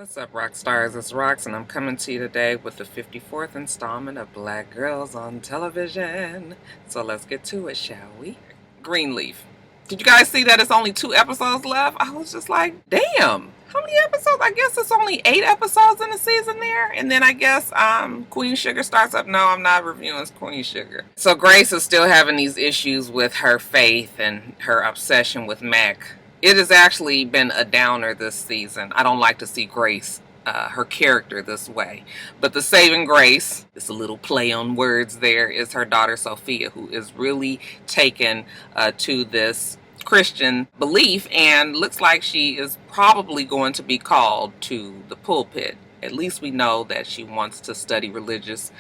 What's up, Roxstars? It's Rox, and I'm coming to you today with the 54th installment of Black Girls on Television. So let's get to it, shall we? Greenleaf. Did you guys see that it's only 2 episodes left? I was just like, damn. How many episodes? I guess it's only 8 episodes in the season there. And then I guess Queen Sugar starts up. No, I'm not reviewing Queen Sugar. So Grace is still having these issues with her faith and her obsession with Mac. It has actually been a downer this season. I don't like to see Grace, her character, this way. But the saving grace, it's a little play on words there, is her daughter Sophia, who is really taken to this Christian belief and looks like she is probably going to be called to the pulpit. At least we know that she wants to study religious.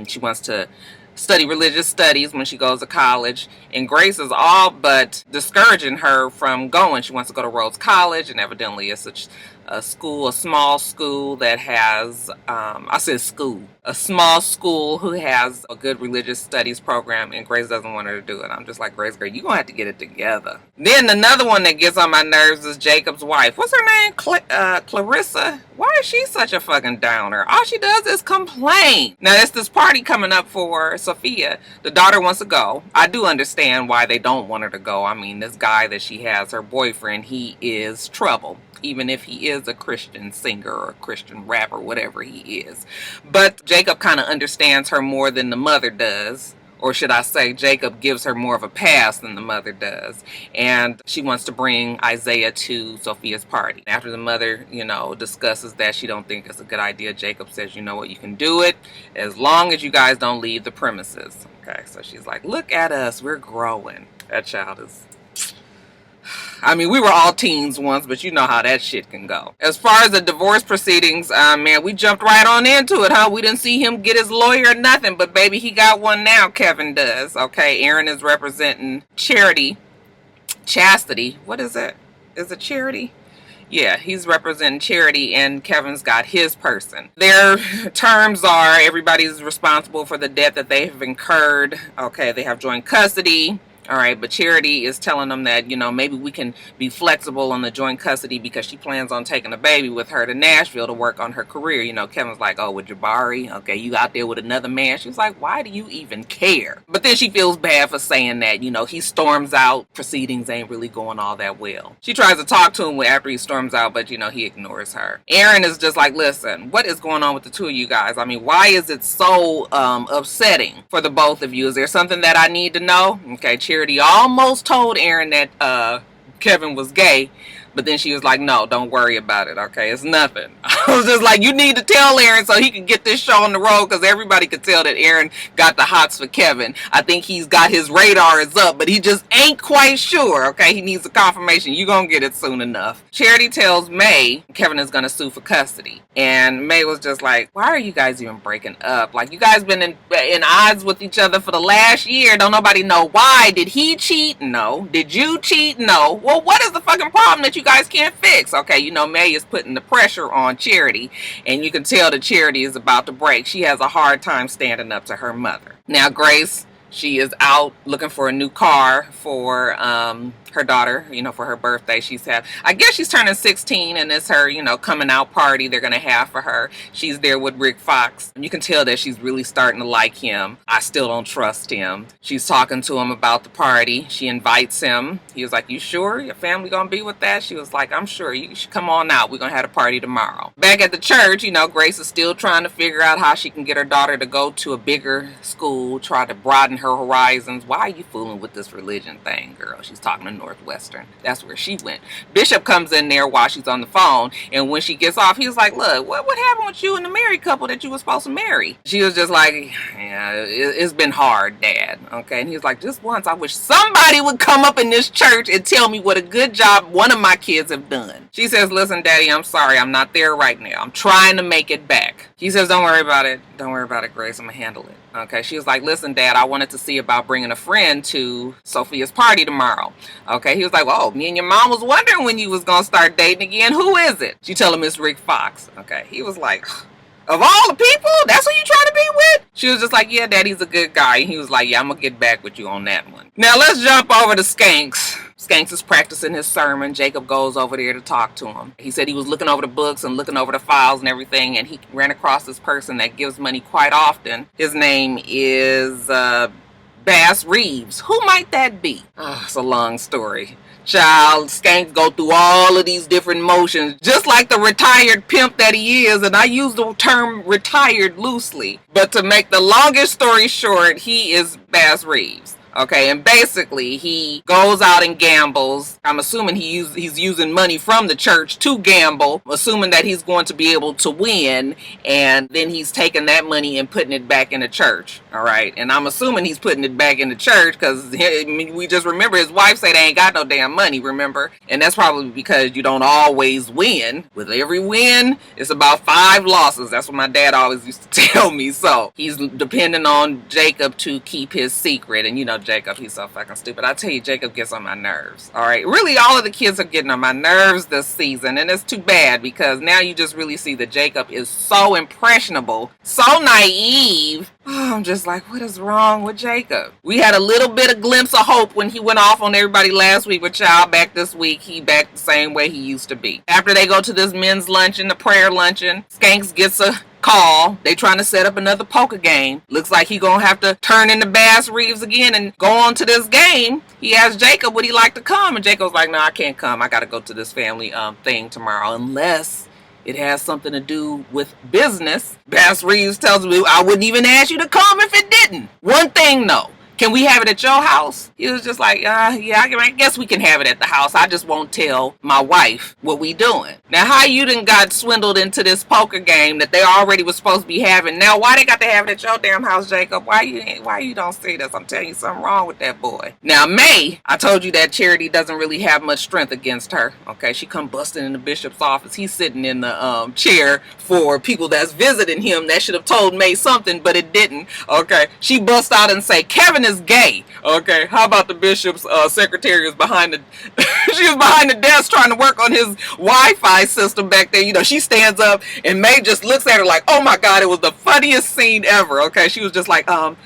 She wants to study religious studies when she goes to college, and Grace is all but discouraging her from going. She wants to go to Rhodes College, and evidently it's a small school that has, a small school who has a good religious studies program, and Grace doesn't want her to do it. I'm just like, Grace, girl, you're going to have to get it together. Then another one that gets on my nerves is Jacob's wife. What's her name? Clarissa? Why is she such a fucking downer? All she does is complain. Now, there's this party coming up for Sophia. The daughter wants to go. I do understand why they don't want her to go. I mean, this guy that she has, her boyfriend, he is trouble. Even if he is a Christian singer or a Christian rapper, whatever he is. But Jacob kind of understands her more than the mother does. Or should I say, Jacob gives her more of a pass than the mother does. And she wants to bring Isaiah to Sophia's party. After the mother, discusses that she don't think it's a good idea, Jacob says, you know what, you can do it as long as you guys don't leave the premises. Okay, so she's like, look at us, we're growing. That child is... I mean, we were all teens once, but you know how that shit can go. As far as the divorce proceedings, man, we jumped right on into it, huh? We didn't see him get his lawyer or nothing, but baby, he got one now, Kevin does. Okay, Aaron is representing Chastity. What is it? Is it Charity? Yeah, he's representing Charity, and Kevin's got his person. Their terms are everybody's responsible for the debt that they have incurred. Okay, they have joint custody. All right, but Charity is telling them that, maybe we can be flexible on the joint custody because she plans on taking a baby with her to Nashville to work on her career. Kevin's like, oh, with Jabari, okay, you out there with another man. She's like, why do you even care? But then she feels bad for saying that, he storms out. Proceedings ain't really going all that well. She tries to talk to him after he storms out, but, he ignores her. Aaron is just like, listen, what is going on with the two of you guys? I mean, why is it so upsetting for the both of you? Is there something that I need to know? Okay, Charity almost told Aaron that Kevin was gay, but then she was like, no, don't worry about it, okay? It's nothing. I was just like, you need to tell Aaron so he can get this show on the road, because everybody could tell that Aaron got the hots for Kevin. I think he's got his radar is up, but he just ain't quite sure, okay? He needs a confirmation. You're going to get it soon enough. Charity tells May Kevin is going to sue for custody. And May was just like, why are you guys even breaking up? Like, you guys been in odds with each other for the last year. Don't nobody know why. Did he cheat? No. Did you cheat? No. Well, what is the fucking problem that you guys can't fix? Okay, May is putting the pressure on Charity, and you can tell that Charity is about to break. She has a hard time standing up to her mother. Now, Grace, she is out looking for a new car for her daughter, for her birthday. I guess she's turning 16, and it's her, coming out party they're going to have for her. She's there with Rick Fox. You can tell that she's really starting to like him. I still don't trust him. She's talking to him about the party. She invites him. He was like, you sure your family going to be with that? She was like, I'm sure. You should come on out. We're going to have a party tomorrow. Back at the church, Grace is still trying to figure out how she can get her daughter to go to a bigger school, try to broaden her horizons. Why are you fooling with this religion thing, girl? She's talking to Northwestern. That's where she went. Bishop comes in there while she's on the phone, and when she gets off, he's like, look, what happened with you and the married couple that you were supposed to marry? She was just like, yeah, it's been hard, Dad. Okay, and he's like, just once, I wish somebody would come up in this church and tell me what a good job one of my kids have done. She says, listen, Daddy, I'm sorry, I'm not there right now. I'm trying to make it back. He says, don't worry about it. Don't worry about it, Grace. I'm gonna handle it. Okay, she was like, listen, Dad, I wanted to see about bringing a friend to Sophia's party tomorrow. Okay, he was like, oh, me and your mom was wondering when you was gonna start dating again. Who is it? She told him it's Rick Fox. Okay, he was like, Of all the people, that's who you trying to be with? She was just like, yeah, Daddy's a good guy. And he was like, yeah, I'm going to get back with you on that one. Now, let's jump over to Skanks. Skanks is practicing his sermon. Jacob goes over there to talk to him. He said he was looking over the books and looking over the files and everything, and he ran across this person that gives money quite often. His name is Bass Reeves. Who might that be? Oh, it's a long story. Child, Skanks go through all of these different motions, just like the retired pimp that he is, and I use the term retired loosely. But to make the longest story short, he is Bass Reeves. Okay, and basically he goes out and gambles. I'm assuming he's using money from the church to gamble, assuming that he's going to be able to win, and then he's taking that money and putting it back in the church. All right, and I'm assuming he's putting it back in the church because we just remember his wife said they ain't got no damn money, remember? And that's probably because you don't always win. With every win, it's about 5 losses. That's what my dad always used to tell me. So he's depending on Jacob to keep his secret, and you know, Jacob, he's so fucking stupid. I tell you, Jacob gets on my nerves. All right, really, all of the kids are getting on my nerves this season, and it's too bad because now you just really see that Jacob is so impressionable, so naive. Oh, I'm just like, what is wrong with Jacob? We had a little bit of glimpse of hope when he went off on everybody last week, but child, back this week, he back the same way he used to be. After they go to this men's luncheon, the prayer luncheon, Skanks gets a call. They trying to set up another poker game. Looks like he gonna have to turn into Bass Reeves again and go on to this game. He asked Jacob would he like to come, and Jacob's like, no, I can't come. I gotta go to this family thing tomorrow unless it has something to do with business. Bass Reeves tells me I wouldn't even ask you to come if it didn't. One thing though, can we have it at your house? He was just like, yeah, I guess we can have it at the house. I just won't tell my wife what we doing. Now, how you done got swindled into this poker game that they already was supposed to be having? Now, why they got to have it at your damn house, Jacob? Why you don't see this? I'm telling you something wrong with that boy. Now, May, I told you that Charity doesn't really have much strength against her. Okay, she come busting in the bishop's office. He's sitting in the chair for people that's visiting him. That should have told May something, but it didn't. Okay, she bust out and say, Kevin is gay. Okay, how about the bishop's secretary is behind the she was behind the desk trying to work on his Wi-Fi system back there. You know, she stands up and May just looks at her like, oh my god, it was the funniest scene ever. Okay, she was just like, I'm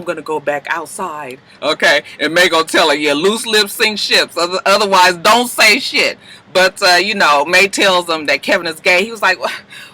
gonna go back outside. Okay, and May gonna tell her, yeah, loose lips sink ships, otherwise don't say shit. But you know, May tells him that Kevin is gay. He was like,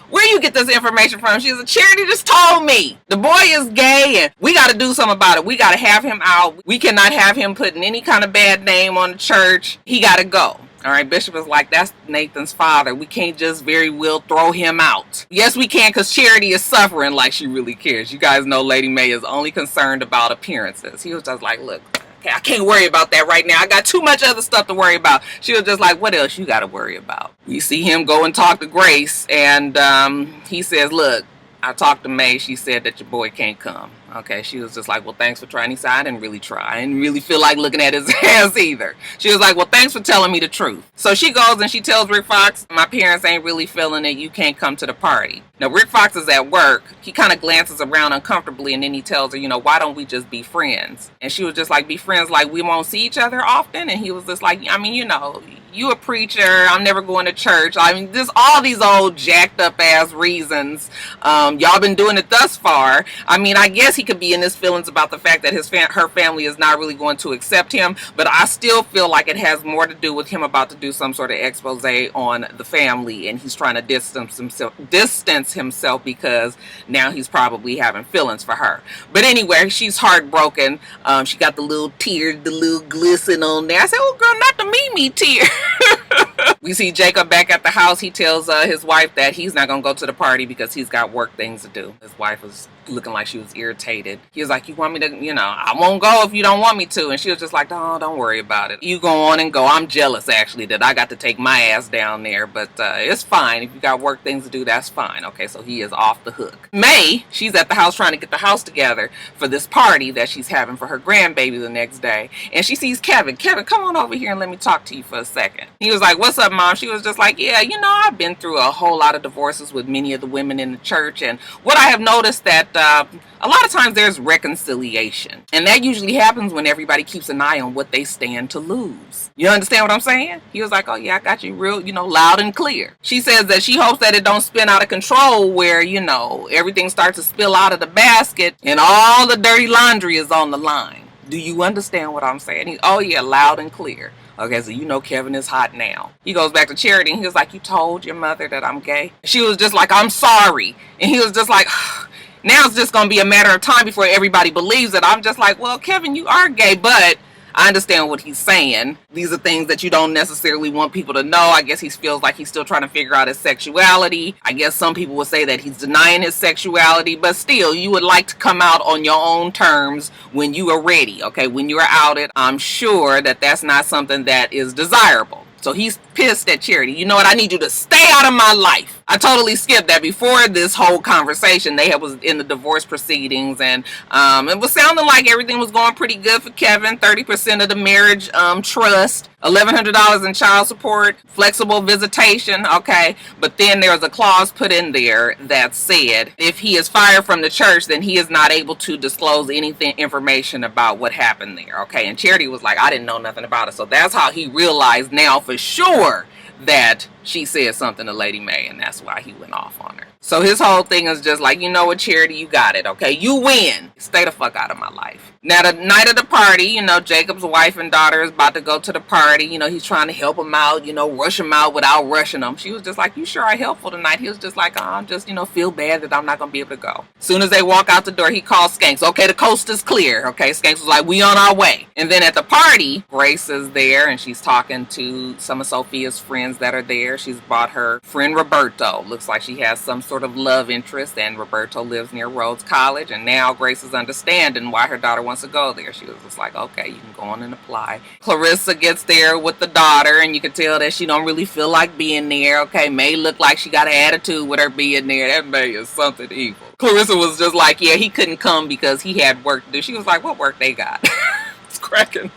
where you get this information from? She's a Charity just told me. The boy is gay and we got to do something about it. We got to have him out. We cannot have him putting any kind of bad name on the church. He got to go. All right, Bishop is like, that's Nathan's father. We can't just very well throw him out. Yes, we can, because Charity is suffering like she really cares. You guys know Lady May is only concerned about appearances. He was just like, look, okay, I can't worry about that right now. I got too much other stuff to worry about. She was just like, what else you got to worry about? We see him go and talk to Grace, and he says, look, I talked to May. She said that your boy can't come. Okay, she was just like, well, thanks for trying. He said, I didn't really try. I didn't really feel like looking at his ass either. She was like, well, thanks for telling me the truth. So she goes and she tells Rick Fox, my parents ain't really feeling it. You can't come to the party. Now, Rick Fox is at work. He kind of glances around uncomfortably, and then he tells her, you know, why don't we just be friends? And she was just like, be friends like we won't see each other often? And he was just like, I mean, you know, you a preacher. I'm never going to church. I mean, just all these old jacked up ass reasons. Y'all been doing it thus far. I mean, I guess he could be in his feelings about the fact that her family is not really going to accept him, but I still feel like it has more to do with him about to do some sort of expose on the family, and he's trying to distance himself because now he's probably having feelings for her. But anyway, she's heartbroken. She got the little tears, the little glisten on there. I said, oh girl, not the Mimi tear. We see Jacob back at the house. He tells his wife that he's not going to go to the party because he's got work things to do. His wife was looking like she was irritated. He was like, you want me to, you know, I won't go if you don't want me to. And she was just like, oh, don't worry about it. You go on and go. I'm jealous, actually, that I got to take my ass down there. But it's fine. If you got work things to do, that's fine. Okay, so he is off the hook. May, she's at the house trying to get the house together for this party that she's having for her grandbaby the next day. And she sees Kevin. Kevin, come on over here and let me talk to you for a second. He was like, what's up, Mom? She was just like, yeah, you know, I've been through a whole lot of divorces with many of the women in the church. And what I have noticed that a lot of times there's reconciliation. And that usually happens when everybody keeps an eye on what they stand to lose. You understand what I'm saying? He was like, oh yeah, I got you real, loud and clear. She says that she hopes that it don't spin out of control where, everything starts to spill out of the basket and all the dirty laundry is on the line. Do you understand what I'm saying? Oh yeah, loud and clear. Okay, so Kevin is hot now. He goes back to Charity and he was like, you told your mother that I'm gay? She was just like, I'm sorry. And he was just like, now it's just going to be a matter of time before everybody believes it. I'm just like, well, Kevin, you are gay, but I understand what he's saying. These are things that you don't necessarily want people to know. I guess he feels like he's still trying to figure out his sexuality. I guess some people would say that he's denying his sexuality, but still, you would like to come out on your own terms when you are ready, okay? When you are outed, I'm sure that that's not something that is desirable. So he's pissed at Charity. You know what? I need you to stay out of my life. I totally skipped that. Before this whole conversation, they was in the divorce proceedings, and it was sounding like everything was going pretty good for Kevin. 30% of the marriage trust, $1,100 in child support, flexible visitation, okay? But then there was a clause put in there that said if he is fired from the church, then he is not able to disclose information about what happened there, okay? And Charity was like, I didn't know nothing about it. So that's how he realized now for sure that she said something to Lady Mae, and that's why he went off on her. So his whole thing is just like, you know what, Charity, you got it, okay? You win. Stay the fuck out of my life. Now, the night of the party, Jacob's wife and daughter is about to go to the party. He's trying to help him out, rush him out without rushing him. She was just like, you sure are helpful tonight. He was just like, oh, I'm just, feel bad that I'm not going to be able to go. As soon as they walk out the door, he calls Skanks. Okay, the coast is clear. Okay, Skanks was like, we on our way. And then at the party, Grace is there, and she's talking to some of Sophia's friends that are there. She's brought her friend Roberto. Looks like she has some sort of love interest, and Roberto lives near Rhodes College, and now Grace is understanding why her daughter wants to go there. She was just like, okay, you can go on and apply. Clarissa gets there with the daughter, and you can tell that she don't really feel like being there. Okay, May looked like she got an attitude with her being there. That May is something evil. Clarissa was just like, yeah, he couldn't come because he had work to do. She was like, what work they got? It's cracking.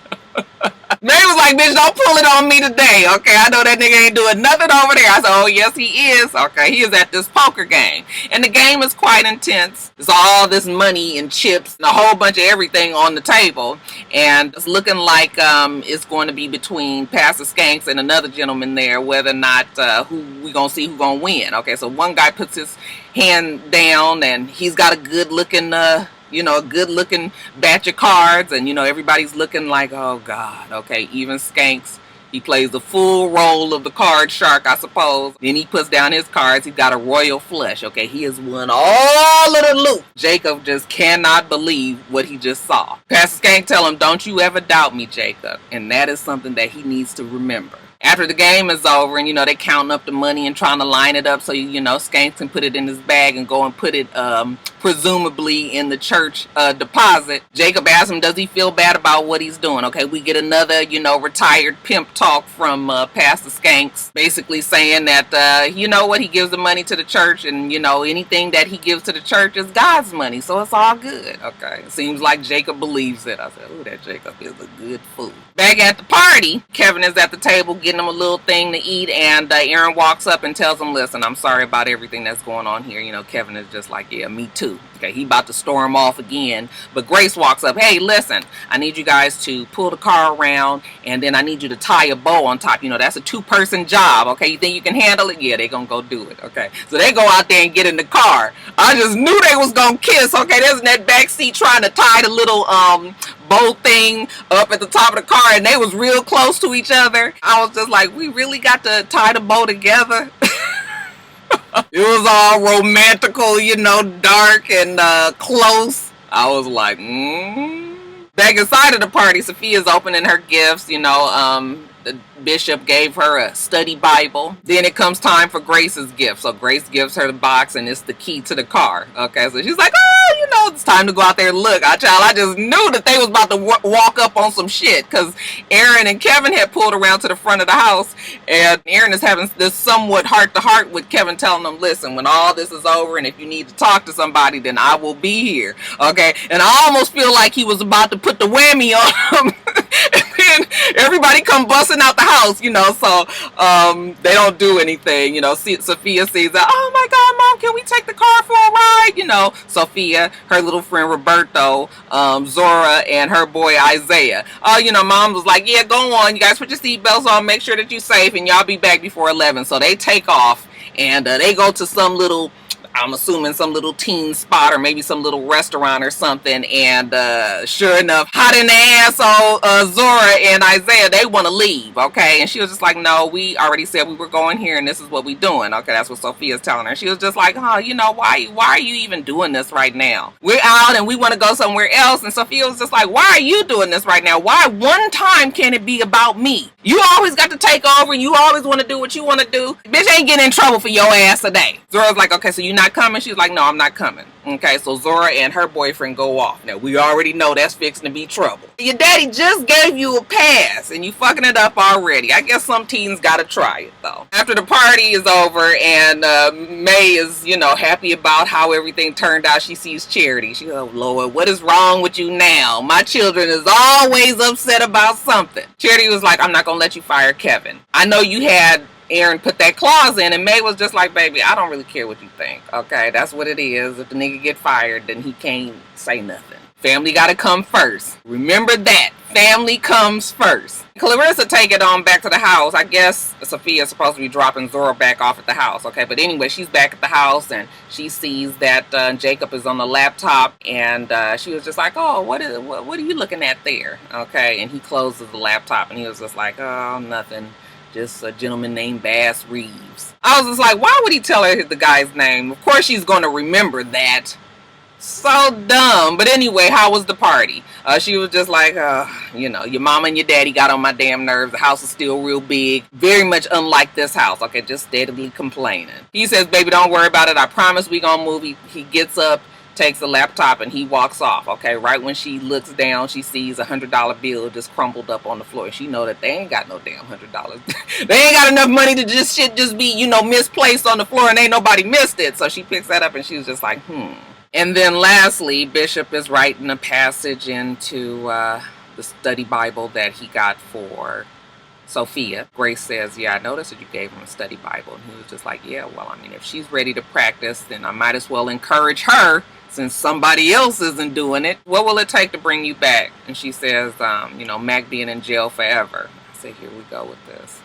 May was like, bitch, don't pull it on me today, okay? I know that nigga ain't doing nothing over there. I said, oh, yes, he is. Okay, he is at this poker game. And the game is quite intense. There's all this money and chips and a whole bunch of everything on the table. And it's looking like it's going to be between Pastor Skanks and another gentleman there, whether or not who we going to see who going to win. Okay, so one guy puts his hand down, and he's got a good-looking a good-looking batch of cards, and, everybody's looking like, oh, God, okay, even Skanks, he plays the full role of the card shark, I suppose. Then he puts down his cards. He's got a royal flush, okay? He has won all of the loot. Jacob just cannot believe what he just saw. Pastor Skank tell him, don't you ever doubt me, Jacob, and that is something that he needs to remember. After the game is over and, they counting up the money and trying to line it up so, Skanks can put it in his bag and go and put it, presumably in the church deposit. Jacob asks him, does he feel bad about what he's doing? Okay, we get another, retired pimp talk from Pastor Skanks, basically saying that, he gives the money to the church, and, anything that he gives to the church is God's money, so it's all good. Okay, seems like Jacob believes it. I said, oh, that Jacob is a good fool. Back at the party, Kevin is at the table getting him a little thing to eat, and Aaron walks up and tells him, listen, I'm sorry about everything that's going on here. Kevin is just like, yeah, me too. Okay, he about to storm off again, but Grace walks up, hey, listen, I need you guys to pull the car around, and then I need you to tie a bow on top. That's a two-person job, okay? You think you can handle it? Yeah, they're gonna go do it, okay? So they go out there and get in the car. I just knew they was gonna kiss, okay? There's in that back seat trying to tie the little bow thing up at the top of the car, and they was real close to each other. I was just like, we really got to tie the bow together? It was all romantical, dark and close. I was like, Back inside of the party, Sophia's opening her gifts, the bishop gave her a study Bible. Then it comes time for Grace's gift. So Grace gives her the box, and it's the key to the car. Okay, so she's like, oh, it's time to go out there and look. I just knew that they was about to walk up on some shit, because Aaron and Kevin had pulled around to the front of the house, and Aaron is having this somewhat heart-to-heart with Kevin, telling them, listen, when all this is over, and if you need to talk to somebody, then I will be here. Okay, and I almost feel like he was about to put the whammy on him. And then everybody come busting out the house, so they don't do anything. Sophia sees that, oh my God, Mom, can we take the car for a ride? You know, Sophia, her little friend Roberto, Zora, and her boy Isaiah. You know, mom was like, yeah, go on. You guys put your seatbelts on. Make sure that you're safe, and y'all be back before 11. So they take off, and they go to some little, I'm assuming some little teen spot or maybe some little restaurant or something. And sure enough, hot in the asshole, Zora and Isaiah, they want to leave, okay? And she was just like, no, we already said we were going here and this is what we doing. Okay, that's what Sophia's telling her. She was just like, oh, you know, why are you even doing this right now? We're out and we want to go somewhere else. And Sophia was just like, why are you doing this right now? Why one time can it be about me? You always got to take over and you always want to do what you want to do. Bitch ain't getting in trouble for your ass today. Zora's like, okay, so you're not coming? She's like, no, I'm not coming. Okay, so Zora and her boyfriend go off. Now, we already know that's fixing to be trouble. Your daddy just gave you a pass and you fucking it up already. I guess some teens gotta try it, though. After the party is over and May is, you know, happy about how everything turned out, she sees Charity. She goes, oh, Lord, what is wrong with you now? My children is always upset about something. Charity was like, I'm not gonna let you fire Kevin. I know you had Aaron put that clause in, and May was just like, baby, I don't really care what you think. Okay, that's what it is. If the nigga get fired, then he can't say nothing. Family gotta come first. Remember that. Family comes first. Clarissa take it on back to the house. I guess Sophia's supposed to be dropping Zora back off at the house. Okay, but anyway, she's back at the house and she sees that Jacob is on the laptop, and she was just like, oh, what are you looking at there? Okay, and he closes the laptop and he was just like, oh, nothing. Just a gentleman named Bass Reeves. I was just like, why would he tell her the guy's name? Of course she's going to remember that. So dumb. But anyway, how was the party? She was just like, you know, your mama and your daddy got on my damn nerves. The house is still real big. Very much unlike this house. Okay, just steadily complaining. He says, baby, don't worry about it. I promise we gonna move. He gets up, takes the laptop, and he walks off. Okay, right when she looks down, she sees $100 bill just crumpled up on the floor. She know that they ain't got no damn $100. They ain't got enough money to just be, you know, misplaced on the floor, and ain't nobody missed it. So she picks that up and she's just like, And then lastly, Bishop is writing a passage into the study Bible that he got for Sophia. Grace says, yeah, I noticed that you gave him a study Bible. And he was just like, yeah, well, I mean, if she's ready to practice, then I might as well encourage her since somebody else isn't doing it. What will it take to bring you back? And she says, you know, Mac being in jail forever. I say, here we go with this.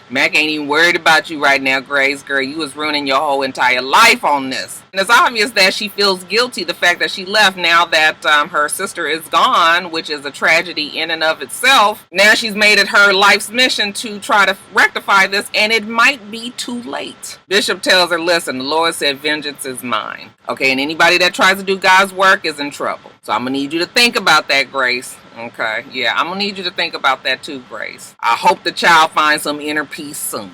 Mac ain't even worried about you right now, Grace. Girl, you was ruining your whole entire life on this. And it's obvious that she feels guilty, the fact that she left now that her sister is gone, which is a tragedy in and of itself. Now she's made it her life's mission to try to rectify this, and it might be too late. Bishop tells her, listen, the Lord said vengeance is mine. Okay, and anybody that tries to do God's work is in trouble. So I'm going to need you to think about that, Grace. Okay, yeah, I'm going to need you to think about that too, Grace. I hope the child finds some inner peace soon.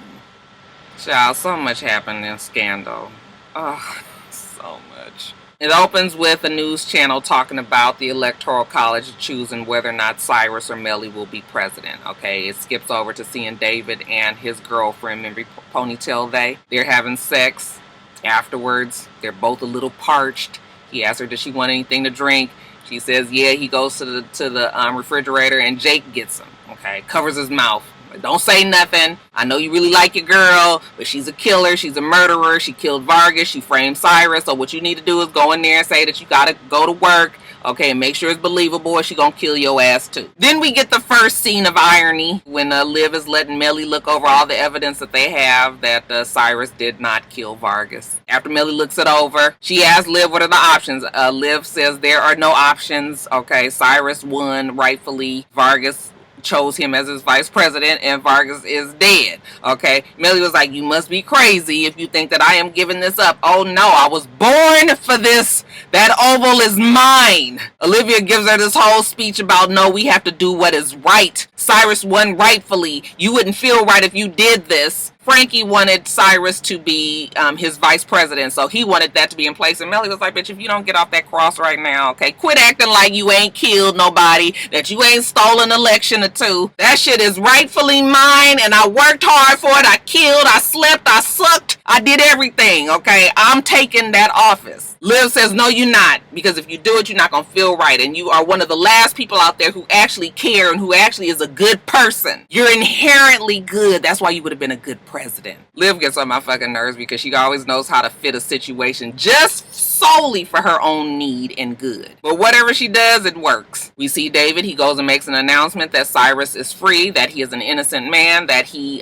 Child, so much happened in Scandal. Oh, so much. It opens with a news channel talking about the Electoral College choosing whether or not Cyrus or Melly will be president. Okay, it skips over to seeing David and his girlfriend, remember Ponytail they're having sex. Afterwards, they're both a little parched. He asks her, does she want anything to drink? She says, yeah. He goes to the refrigerator and Jake gets him. Okay, covers his mouth. Don't say nothing. I know you really like your girl, but she's a killer. She's a murderer. She killed Vargas. She framed Cyrus. So what you need to do is go in there and say that you gotta go to work. Okay, make sure it's believable or she gonna kill your ass too. Then we get the first scene of irony when Liv is letting Melly look over all the evidence that they have that Cyrus did not kill Vargas. After Melly looks it over, she asks Liv what are the options. Liv says there are no options. Okay, Cyrus won rightfully. Vargas chose him as his vice president and Vargas is dead. Okay, Melly was like, you must be crazy if you think that I am giving this up. Oh no, I was born for this. That oval is mine. Olivia gives her this whole speech about no, we have to do what is right. Cyrus won rightfully. You wouldn't feel right if you did this. Frankie wanted Cyrus to be his vice president, so he wanted that to be in place. And Melly was like, bitch, if you don't get off that cross right now, okay, quit acting like you ain't killed nobody, that you ain't stolen an election or two. That shit is rightfully mine, and I worked hard for it. I killed, I slept, I sucked, I did everything, okay? I'm taking that office. Liv says, no, you're not, because if you do it, you're not going to feel right, and you are one of the last people out there who actually care and who actually is a good person. You're inherently good. That's why you would have been a good president. Liv gets on my fucking nerves because she always knows how to fit a situation just solely for her own need and good. But whatever she does, it works. We see David. He goes and makes an announcement that Cyrus is free, that he is an innocent man, that he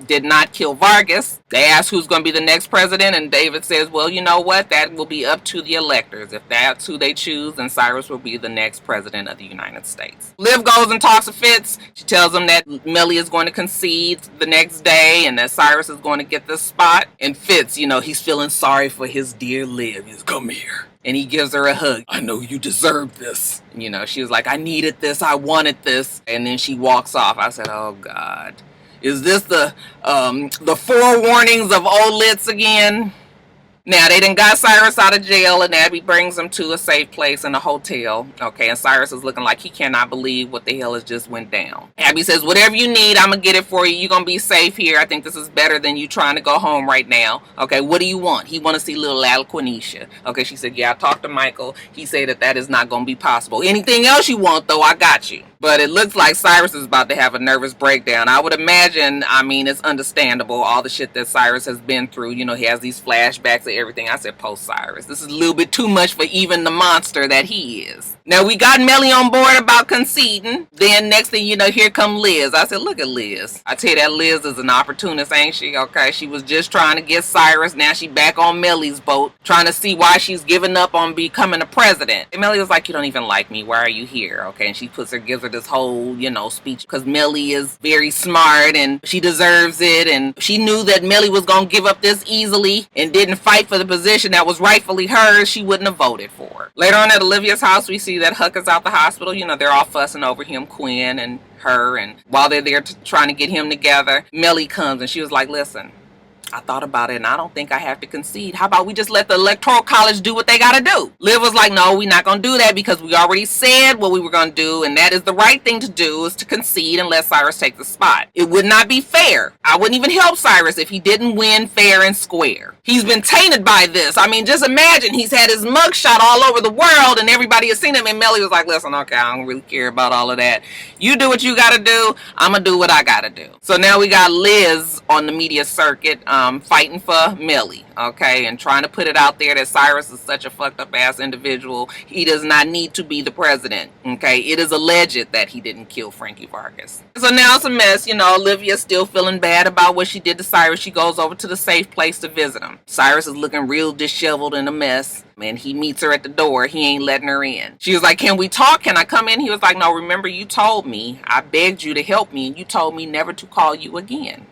did not kill Vargas. They ask who's going to be the next president, and David says, well, you know what? That will be up to the electors. If that's who they choose, then Cyrus will be the next president of the United States. Liv goes and talks to Fitz. She tells him that Millie is going to concede the next day and that Cyrus is going to get this spot. And Fitz, you know, he's feeling sorry for his dear Liv. He's, come here. And he gives her a hug. I know you deserve this. You know, she was like, I needed this. I wanted this. And then she walks off. I said, oh, God. Is this the forewarnings of Olitz again? Now, they done got Cyrus out of jail, and Abby brings him to a safe place in a hotel. Okay, and Cyrus is looking like he cannot believe what the hell has just went down. Abby says, whatever you need, I'm going to get it for you. You're going to be safe here. I think this is better than you trying to go home right now. Okay, what do you want? He want to see little Al Quenisha. Okay, she said, yeah, I talked to Michael. He said that is not going to be possible. Anything else you want, though, I got you. But it looks like Cyrus is about to have a nervous breakdown. I would imagine, I mean, it's understandable, all the shit that Cyrus has been through. You know, he has these flashbacks of everything. I said, post-Cyrus. This is a little bit too much for even the monster that he is. Now, we got Melly on board about conceding. Then, next thing you know, here come Liz. I said, look at Liz. I tell you that Liz is an opportunist, ain't she? Okay, she was just trying to get Cyrus. Now she back on Melly's boat, trying to see why she's giving up on becoming a president. And Melly was like, you don't even like me. Why are you here? Okay, and she gives her this whole, you know, speech because Melly is very smart and she deserves it. And she knew that Melly was going to give up this easily and didn't fight for the position that was rightfully hers. She wouldn't have voted for her. Later on at Olivia's house, we see that Huck is out the hospital. You know, they're all fussing over him, Quinn and her. And while they're there trying to get him together, Melly comes and she was like, listen, I thought about it and I don't think I have to concede. How about we just let the Electoral College do what they got to do? Liv was like, no, we're not going to do that because we already said what we were going to do, and that is the right thing to do, is to concede and let Cyrus take the spot. It would not be fair. I wouldn't even help Cyrus if he didn't win fair and square. He's been tainted by this. I mean, just imagine, he's had his mugshot all over the world and everybody has seen him, and Melly was like, listen, okay, I don't really care about all of that. You do what you got to do. I'm going to do what I got to do. So now we got Liz on the media circuit, fighting for Millie, okay, and trying to put it out there that Cyrus is such a fucked up ass individual. He does not need to be the president, okay. It is alleged that he didn't kill Frankie Vargas. So now it's a mess. You know, Olivia's still feeling bad about what she did to Cyrus. She goes over to the safe place to visit him. Cyrus is looking real disheveled and a mess. Man, he meets her at the door. He ain't letting her in. She was like, can we talk? Can I come in? He was like, no, remember you told me, I begged you to help me, and you told me never to call you again.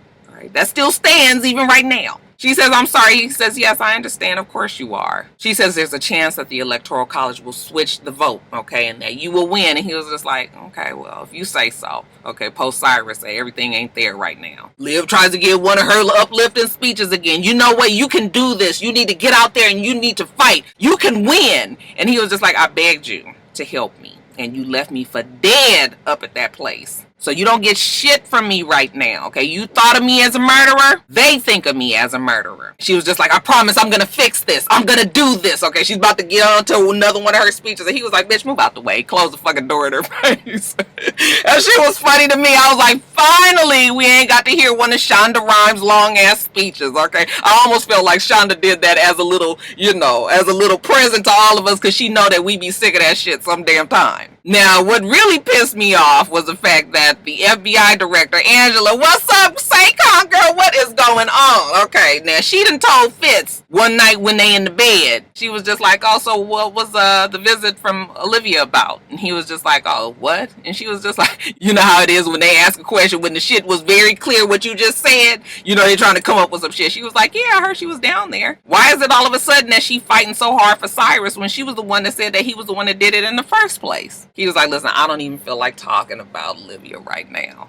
That still stands even right now. She says, I'm sorry. He says, yes, I understand. Of course you are. She says there's a chance that the Electoral College will switch the vote, okay, and that you will win. And he was just like, okay, well, if you say so. Okay, post-Cyrus say everything ain't there right now. Liv tries to give one of her uplifting speeches again. You know what? You can do this. You need to get out there and you need to fight. You can win. And he was just like, I begged you to help me, and you left me for dead up at that place. So you don't get shit from me right now, okay? You thought of me as a murderer. They think of me as a murderer. She was just like, I promise I'm going to fix this. I'm going to do this, okay? She's about to get on to another one of her speeches. And he was like, bitch, move out the way. Close the fucking door in her face. That shit was funny to me. I was like, finally, we ain't got to hear one of Shonda Rhimes' long-ass speeches, okay? I almost felt like Shonda did that as a little, you know, as a little present to all of us because she know that we be sick of that shit some damn time. Now, what really pissed me off was the fact that the FBI director, Angela, what's up, Saycon girl, what is going on? Okay, now she done told Fitz one night when they in the bed, she was just like, oh, so what was the visit from Olivia about? And he was just like, oh, what? And she was just like, you know how it is when they ask a question when the shit was very clear what you just said, you know, they're trying to come up with some shit. She was like, yeah, I heard she was down there. Why is it all of a sudden that she fighting so hard for Cyrus when she was the one that said that he was the one that did it in the first place? He was like, listen, I don't even feel like talking about Olivia right now.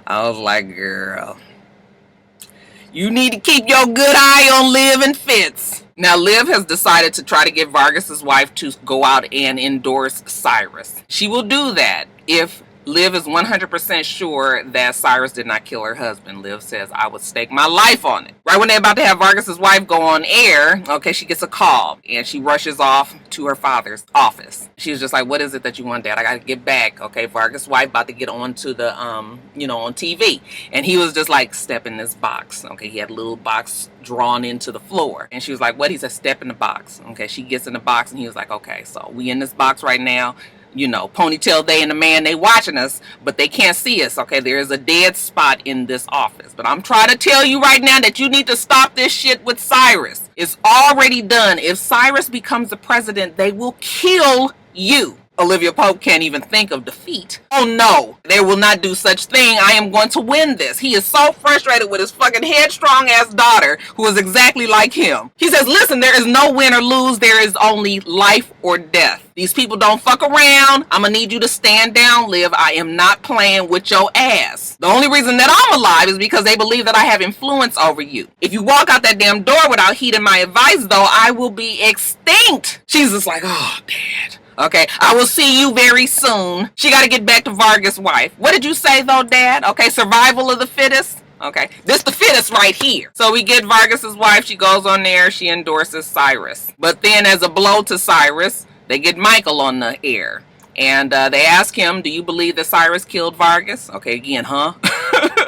I was like, girl, you need to keep your good eye on Liv and Fitz. Now, Liv has decided to try to get Vargas's wife to go out and endorse Cyrus. She will do that if Liv is 100% sure that Cyrus did not kill her husband. Liv says, I would stake my life on it. Right when they're about to have Vargas's wife go on air, okay, she gets a call and she rushes off to her father's office. She was just like, what is it that you want, Dad? I gotta get back. Okay, Vargas' wife about to get on to the, on TV. And he was just like, step in this box. Okay, he had a little box drawn into the floor. And she was like, what? He said, step in the box. Okay, she gets in the box and he was like, okay, so we in this box right now. Ponytail Day and the man, they watching us, but they can't see us. Okay, there is a dead spot in this office. But I'm trying to tell you right now that you need to stop this shit with Cyrus. It's already done. If Cyrus becomes the president, they will kill you. Olivia Pope can't even think of defeat. Oh no, they will not do such thing. I am going to win this. He is so frustrated with his fucking headstrong ass daughter, who is exactly like him. He says, listen, there is no win or lose. There is only life or death. These people don't fuck around. I'm gonna need you to stand down, Liv. I am not playing with your ass. The only reason that I'm alive is because they believe that I have influence over you. If you walk out that damn door without heeding my advice, though, I will be extinct. She's just like, oh, Dad. Okay, I will see you very soon. She got to get back to Vargas' wife. What did you say, though, Dad? Okay, survival of the fittest. Okay, this the fittest right here. So we get Vargas' wife. She goes on there. She endorses Cyrus. But then as a blow to Cyrus, they get Michael on the air. And they ask him, do you believe that Cyrus killed Vargas? Okay, again, huh?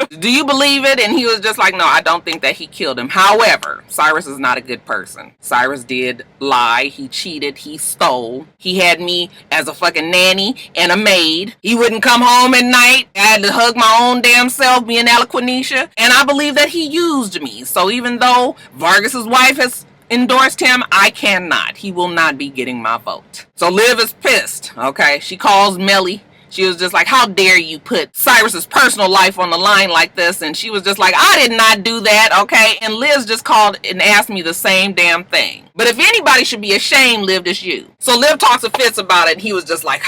Do you believe it? And he was just like, no, I don't think that he killed him. However, Cyrus is not a good person. Cyrus did lie. He cheated. He stole. He had me as a fucking nanny and a maid. He wouldn't come home at night. I had to hug my own damn self, me and Alaquanisha. And I believe that he used me. So even though Vargas's wife has endorsed him, I cannot. He will not be getting my vote. So Liv is pissed. Okay, she calls Melly. She was just like, how dare you put Cyrus's personal life on the line like this? And she was just like, I did not do that, okay? And Liz just called and asked me the same damn thing. But if anybody should be ashamed, Liv, it's you. So Liv talks to Fitz about it, and he was just like,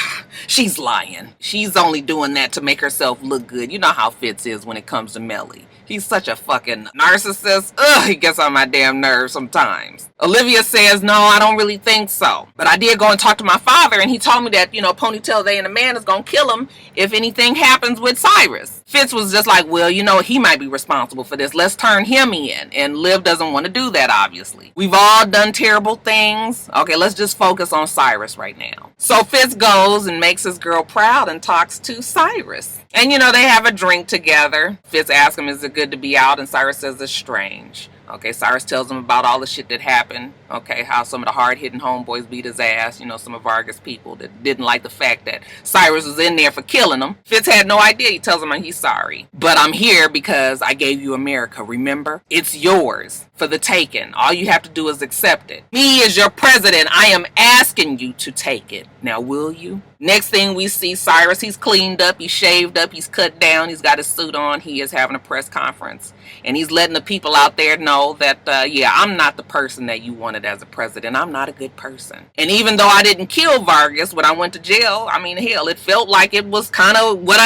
she's lying. She's only doing that to make herself look good. You know how Fitz is when it comes to Melly. He's such a fucking narcissist. Ugh, he gets on my damn nerves sometimes. Olivia says, no, I don't really think so. But I did go and talk to my father, and he told me that, Ponytail Day and the man is going to kill him if anything happens with Cyrus. Fitz was just like, well, he might be responsible for this. Let's turn him in. And Liv doesn't want to do that, obviously. We've all done terrible things. Okay, let's just focus on Cyrus right now. So Fitz goes and makes his girl proud and talks to Cyrus. And, they have a drink together. Fitz asks him, is it good to be out? And Cyrus says it's strange. Okay, Cyrus tells him about all the shit that happened. Okay, how some of the hard-hitting homeboys beat his ass. Some of Vargas people that didn't like the fact that Cyrus was in there for killing him. Fitz had no idea. He tells him he's sorry. But I'm here because I gave you America, remember? It's yours for the taking. All you have to do is accept it. Me as your president, I am asking you to take it. Now, will you? Next thing we see Cyrus, he's cleaned up, he's shaved up, he's cut down, he's got his suit on, he is having a press conference. And he's letting the people out there know that, I'm not the person that you wanted as a president. I'm not a good person. And even though I didn't kill Vargas when I went to jail, hell, it felt like it was kind of what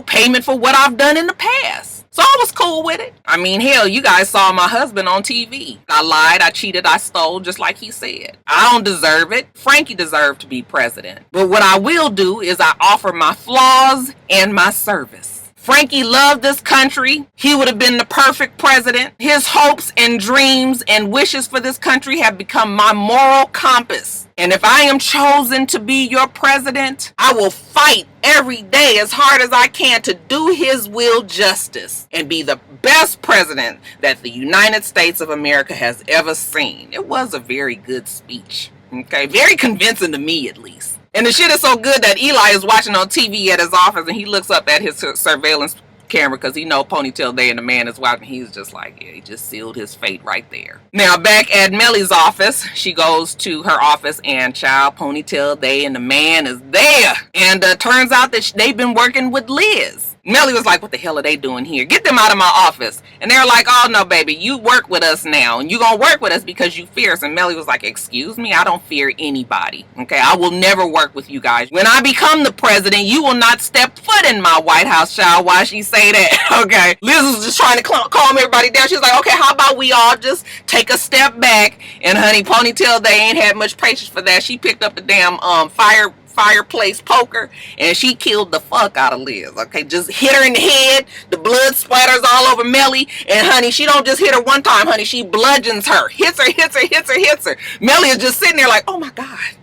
payment for what I've done in the past. So I was cool with it. Hell, you guys saw my husband on TV. I lied, I cheated, I stole, just like he said. I don't deserve it. Frankie deserved to be president. But what I will do is I offer my flaws and my service. Frankie loved this country. He would have been the perfect president. His hopes and dreams and wishes for this country have become my moral compass. And if I am chosen to be your president, I will fight every day as hard as I can to do his will justice and be the best president that the United States of America has ever seen. It was a very good speech. Okay, very convincing to me at least. And the shit is so good that Eli is watching on TV at his office and he looks up at his surveillance camera because he knows Ponytail Day and the man is watching. He's just like, yeah, he just sealed his fate right there. Now back at Melly's office, she goes to her office and Ponytail Day and the man is there. And turns out that they've been working with Liz. Melly was like, what the hell are they doing here? Get them out of my office. And they're like, oh no, baby, you work with us now. And you gonna work with us because you fierce. And Melly was like, excuse me, I don't fear anybody. Okay, I will never work with you guys. When I become the president, you will not step foot in my White House, child. Why she say that? Okay, Liz was just trying to calm everybody down. She's like, okay, how about we all just take a step back? And honey, Ponytail, they ain't had much patience for that. She picked up the damn fire fireplace poker, and she killed the fuck out of Liz. Okay, just hit her in the head. The blood splatters all over Melly, and honey, she don't just hit her one time, honey. She bludgeons her, hits her. Melly is just sitting there like, oh my god,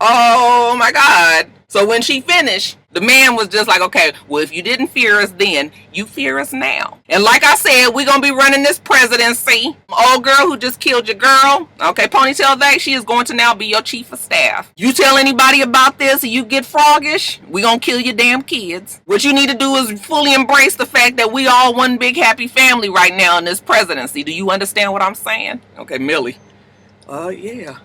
oh my god. So when she finished, the man was just like, okay, well, if you didn't fear us then, you fear us now. And like I said, we're going to be running this presidency. Old girl who just killed your girl, okay, Ponytail Day, she is going to now be your chief of staff. You tell anybody about this and you get froggish, we're going to kill your damn kids. What you need to do is fully embrace the fact that we all one big happy family right now in this presidency. Do you understand what I'm saying? Okay, Millie. Yeah.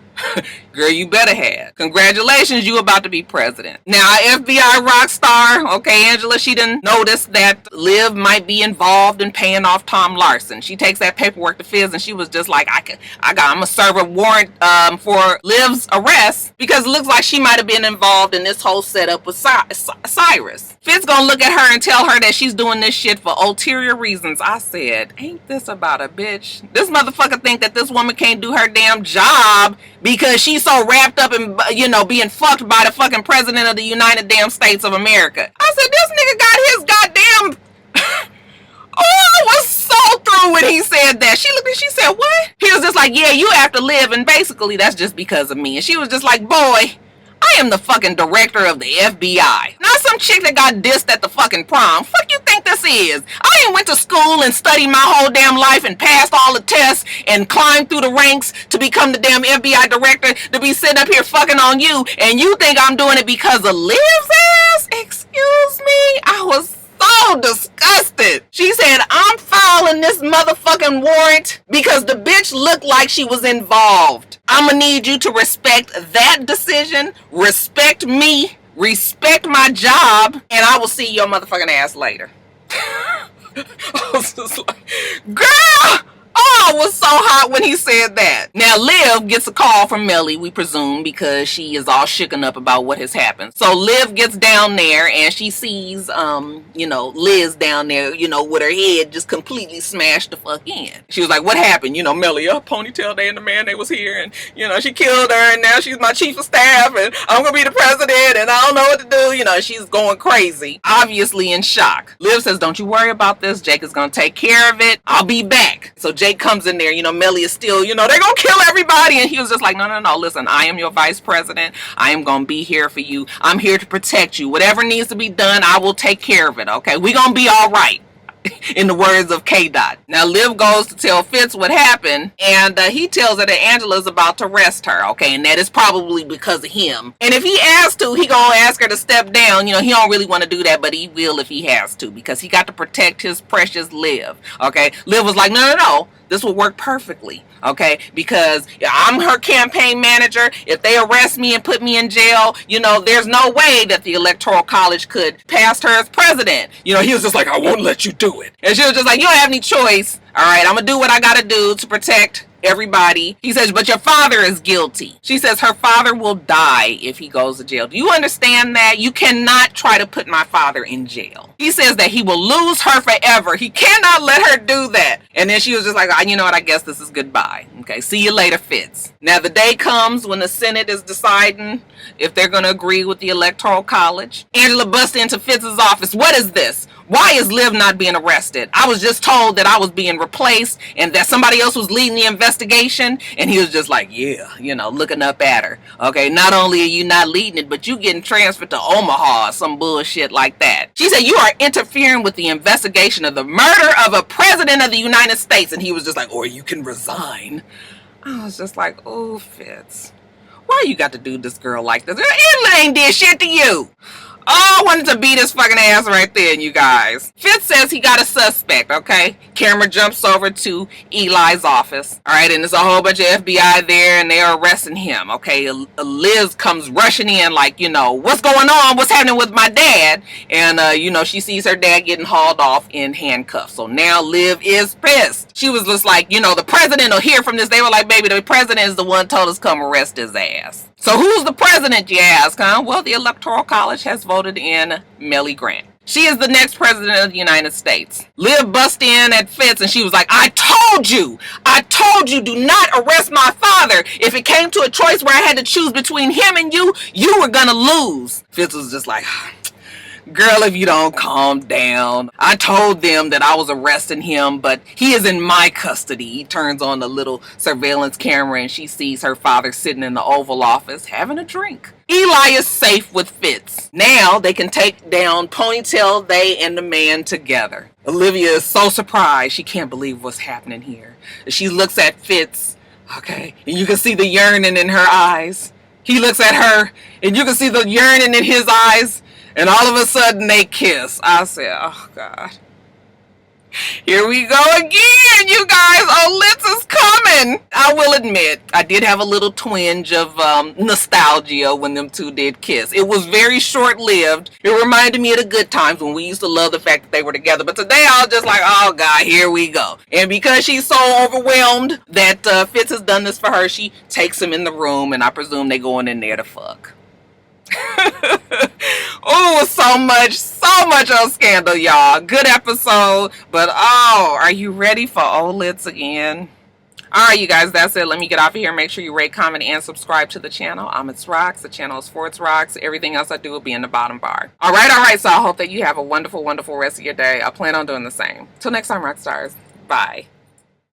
Girl, you better have. Congratulations, you about to be president. Now, FBI rock star, okay, Angela, she didn't notice that Liv might be involved in paying off Tom Larson. She takes that paperwork to Fizz, and she was just like, I'm gonna serve a warrant for Liv's arrest, because it looks like she might have been involved in this whole setup with Cyrus. Fizz gonna look at her and tell her that she's doing this shit for ulterior reasons. I said, ain't this about a bitch? This motherfucker think that this woman can't do her damn job because she's so wrapped up in, being fucked by the fucking president of the United damn States of America. I said, this nigga got his goddamn... Oh, I was so through when he said that. She looked and she said, what? He was just like, yeah, you have to live, and basically that's just because of me. And she was just like, boy, I am the fucking director of the FBI. Not some chick that got dissed at the fucking prom. Fuck you think this is? I ain't went to school and studied my whole damn life and passed all the tests and climbed through the ranks to become the damn FBI director to be sitting up here fucking on you, and you think I'm doing it because of Liv's ass? Excuse me? I was so disgusted. She said, I'm filing this motherfucking warrant because the bitch looked like she was involved. I'm gonna need you to respect that decision, respect me, respect my job, and I will see your motherfucking ass later. I was just like, girl! Oh, it was so hot when he said that. Now, Liv gets a call from Melly, we presume, because she is all shooken up about what has happened. So Liv gets down there and she sees, Liz down there, with her head just completely smashed the fuck in. She was like, what happened? Melly, Ponytail Day and the man they was here, and, she killed her, and now she's my chief of staff, and I'm gonna be the president, and I don't know what to do. She's going crazy, obviously in shock. Liv says, don't you worry about this. Jake is gonna take care of it. I'll be back. So Jake comes in there, Melly is still, they're gonna kill everybody, and he was just like, no, listen, I am your vice president. I am gonna be here for you. I'm here to protect you. Whatever needs to be done, I will take care of it, okay? We gonna be all right. In the words of K-Dot. Now, Liv goes to tell Fitz what happened, and he tells her that Angela's about to arrest her, okay? And that is probably because of him. And if he asks to, he gonna ask her to step down. He don't really want to do that, but he will if he has to, because he got to protect his precious Liv, okay? Liv was like, no. This will work perfectly, okay? Because I'm her campaign manager. If they arrest me and put me in jail, there's no way that the Electoral College could pass her as president. He was just like, I won't let you do it. And she was just like, you don't have any choice. All right, I'm going to do what I got to do to protect everybody. He says, but your father is guilty. She says her father will die if he goes to jail. Do you understand that? You cannot try to put my father in jail. He says that he will lose her forever. He cannot let her do that. And then she was just like, you know what? I guess this is goodbye. Okay, see you later, Fitz. Now the day comes when the Senate is deciding if they're going to agree with the Electoral College. Angela busts into Fitz's office. What is this? Why is Liv not being arrested? I was just told that I was being replaced and that somebody else was leading the investigation. And he was just like, yeah, looking up at her. Okay, not only are you not leading it, but you getting transferred to Omaha or some bullshit like that. She said, you are interfering with the investigation of the murder of a president of the United States. And he was just like, or you can resign. I was just like, oh, Fitz, why you got to do this girl like this? It ain't did shit to you. Oh, I wanted to beat his fucking ass right there, you guys. Fitz says he got a suspect, okay? Camera jumps over to Eli's office. All right, and there's a whole bunch of FBI there, and they're arresting him, okay? Liz comes rushing in like, what's going on? What's happening with my dad? And, she sees her dad getting hauled off in handcuffs. So now Liv is pissed. She was just like, the president will hear from this. They were like, baby, the president is the one told us come arrest his ass. So who's the president, you ask, huh? Well, the Electoral College has voted in Melly Grant. She is the next president of the United States. Liv bust in at Fitz and she was like, I told you do not arrest my father. If it came to a choice where I had to choose between him and you were gonna lose. Fitz was just like, girl, if you don't calm down. I told them that I was arresting him, but he is in my custody. He turns on the little surveillance camera and she sees her father sitting in the Oval Office having a drink. Eli is safe with Fitz. Now they can take down Ponytail, they, and the man together. Olivia is so surprised. She can't believe what's happening here. She looks at Fitz, okay, and you can see the yearning in her eyes. He looks at her, and you can see the yearning in his eyes. And all of a sudden they kiss. I said, oh God. Here we go again, you guys. Oh, Litz is coming. I will admit, I did have a little twinge of nostalgia when them two did kiss. It was very short-lived. It reminded me of the good times when we used to love the fact that they were together. But today I was just like, oh God, here we go. And because she's so overwhelmed that Fitz has done this for her, she takes him in the room, and I presume they going in there to fuck. Oh, so much on Scandal, y'all. Good episode, but oh, are you ready for old Litz again? Alright, you guys, that's it. Let me get off of here. Make sure you rate, comment, and subscribe to the channel. I'm itsrox. The channel is for itsrox. Everything else I do will be in the bottom bar. Alright, so I hope that you have a wonderful, wonderful rest of your day. I plan on doing the same. Till next time, Roxstars. Bye.